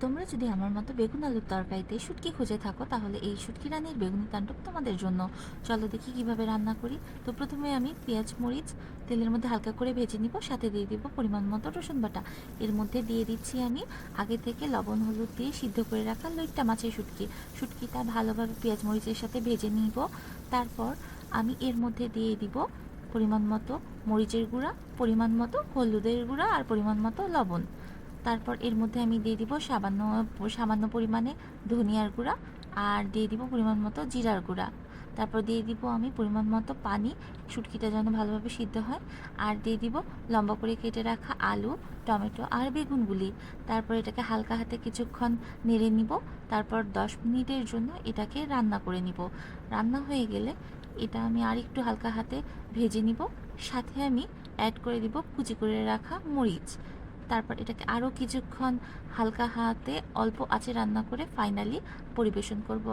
তোমরা যদি আমার মতো বেগুন আলুর তরকারিতে শুটকি খুঁজে থাকো, তাহলে এই শুটকি রানীর বেগুনি তাণ্ডব তোমাদের জন্য। চলো দেখি কিভাবে রান্না করি। তো প্রথমে আমি পেঁয়াজ মরিচ তেলের মধ্যে হালকা করে ভেজে নিব, সাথে দিয়ে দিব পরিমাণ মতো রসুন বাটা। এর মধ্যে দিয়ে দিচ্ছি আমি আগে থেকে লবণ হলুদ দিয়ে সিদ্ধ করে রাখা লইট্টা মাছের শুটকিটা ভালোভাবে পেঁয়াজ মরিচের সাথে ভেজে নিব। তারপর আমি এর মধ্যে দিয়ে দিব পরিমাণ মতো মরিচের গুঁড়া, পরিমাণ মতো হলুদের গুঁড়া আর পরিমাণ মতো লবণ। তারপর এর মধ্যে আমি দিয়ে দিব সামান্য সামান্য পরিমাণে ধনিয়ার গুঁড়া, আর দিয়ে দিব পরিমাণ মতো জিরার গুঁড়া। তারপর দিয়ে দিব আমি পরিমাণ মতো পানি, শুটকিটা যেন ভালোভাবে সিদ্ধ হয়। আর দিয়ে দিব লম্বা করে কেটে রাখা আলু, টমেটো আর বেগুনগুলি। তারপর এটাকে হালকা হাতে কিছুক্ষণ নেড়ে নিব। তারপর 10 মিনিটের জন্য এটাকে রান্না করে নিব। রান্না হয়ে গেলে এটা আমি আর একটু হালকা হাতে ভেজে নিব। সাথে আমি অ্যাড করে দিব কুচি করে রাখা মরিচ। তারপর এটাকে আরও কিছুক্ষণ হালকা হাতে অল্প আঁচে রান্না করে ফাইনালি পরিবেশন করব।